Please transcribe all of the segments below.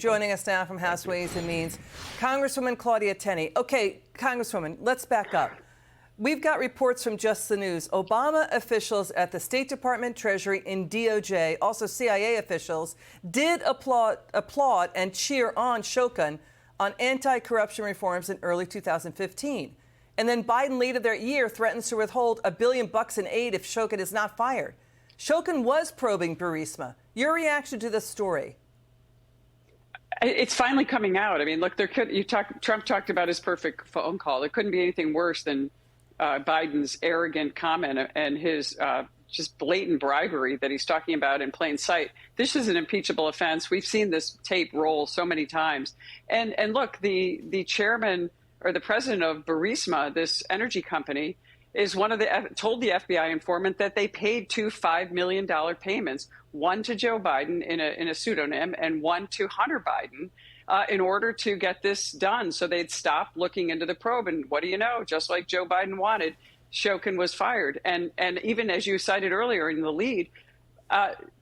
joining us now from House Ways and Means, Congresswoman Claudia Tenney. Okay, Congresswoman, let's back up. We've got reports from Just the News. Obama officials at the State Department, Treasury, and DOJ, also CIA officials, did applaud and cheer on Shokin on anti-corruption reforms in early 2015. And then Biden later that year threatens to withhold $1 billion in aid if Shokin is not fired. Shokin was probing Burisma. Your reaction to this story? It's finally coming out. I mean, look, Trump talked about his perfect phone call. There couldn't be anything worse than Biden's arrogant comment and his just blatant bribery that he's talking about in plain sight. This is an impeachable offense. We've seen this tape roll so many times. And look, the chairman or the president of Burisma, this energy company, is told the FBI informant that they paid two $5 million payments, one to Joe Biden in a pseudonym and one to Hunter Biden, in order to get this done. So they'd stop looking into the probe. And what do you know? Just like Joe Biden wanted, Shokin was fired. And even as you cited earlier in the lead,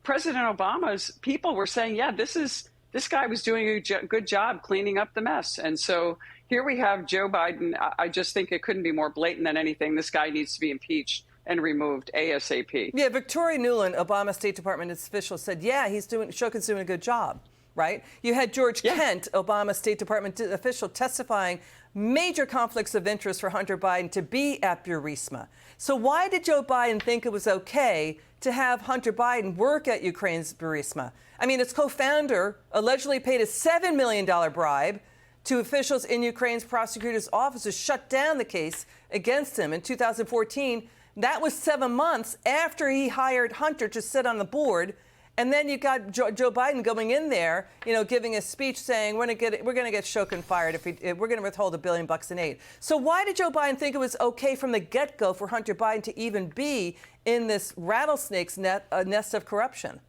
President Obama's people were saying, yeah, this guy was doing a good job cleaning up the mess. And so here we have Joe Biden. I just think it couldn't be more blatant than anything. This guy needs to be impeached and removed ASAP. Yeah, Victoria Nuland, Obama State Department official, said, yeah, Shokin's doing a good job, right? You had George Kent, Obama State Department official, testifying major conflicts of interest for Hunter Biden to be at Burisma. So why did Joe Biden think it was okay to have Hunter Biden work at Ukraine's Burisma? I mean, its co-founder allegedly paid a $7 million bribe to officials in Ukraine's prosecutor's office to shut down the case against him in 2014. That was 7 months after he hired Hunter to sit on the board. And then you got Joe Biden going in there, giving a speech saying we're going to get Shokin fired if we're going to withhold $1 billion in aid. So why did Joe Biden think it was okay from the get-go for Hunter Biden to even be in this rattlesnake's nest of corruption?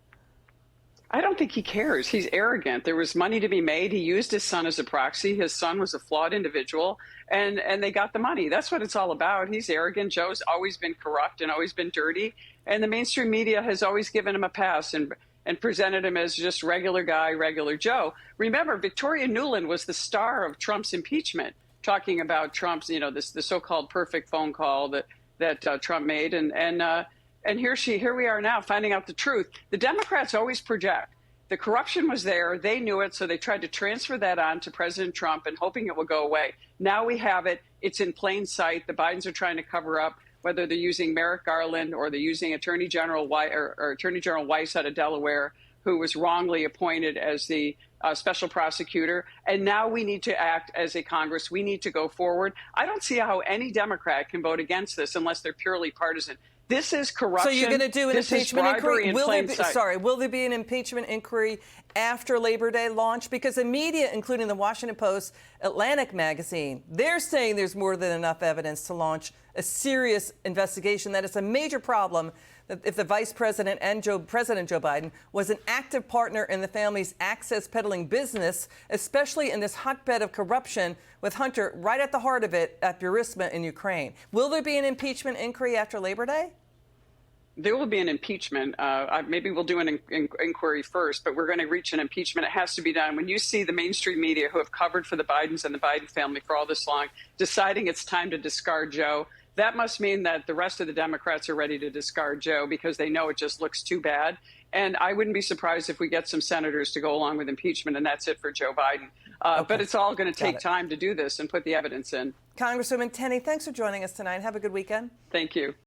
I don't think he cares. He's arrogant. There was money to be made. He used his son as a proxy. His son was a flawed individual, and they got the money. That's what it's all about. He's arrogant. Joe's always been corrupt and always been dirty, and the mainstream media has always given him a pass and presented him as just regular guy, regular Joe. Remember, Victoria Nuland was the star of Trump's impeachment, talking about Trump's, the so-called perfect phone call that Trump made, and here we are now finding out the truth. The Democrats always project. The corruption was there. They knew it, so they tried to transfer that on to President Trump and hoping it would go away. Now we have it. It's in plain sight. The Bidens are trying to cover up, whether they're using Merrick Garland or they're using Attorney General Weiss out of Delaware, who was wrongly appointed as the special prosecutor. And now we need to act as a Congress. We need to go forward. I don't see how any Democrat can vote against this unless they're purely partisan. This is corruption. So you're going to do an impeachment inquiry? Will there be an impeachment inquiry after Labor Day launch? Because the media, including the Washington Post, Atlantic magazine, they're saying there's more than enough evidence to launch a serious investigation. That it's a major problem that if the vice president and President Joe Biden was an active partner in the family's access peddling business, especially in this hotbed of corruption with Hunter right at the heart of it at Burisma in Ukraine. Will there be an impeachment inquiry after Labor Day? There will be an impeachment. Maybe we'll do an inquiry first, but we're going to reach an impeachment. It has to be done. When you see the mainstream media who have covered for the Bidens and the Biden family for all this long deciding it's time to discard Joe, that must mean that the rest of the Democrats are ready to discard Joe because they know it just looks too bad. And I wouldn't be surprised if we get some senators to go along with impeachment, and that's it for Joe Biden. But it's all going to take time to do this and put the evidence in. Congresswoman Tenney, thanks for joining us tonight. Have a good weekend. Thank you.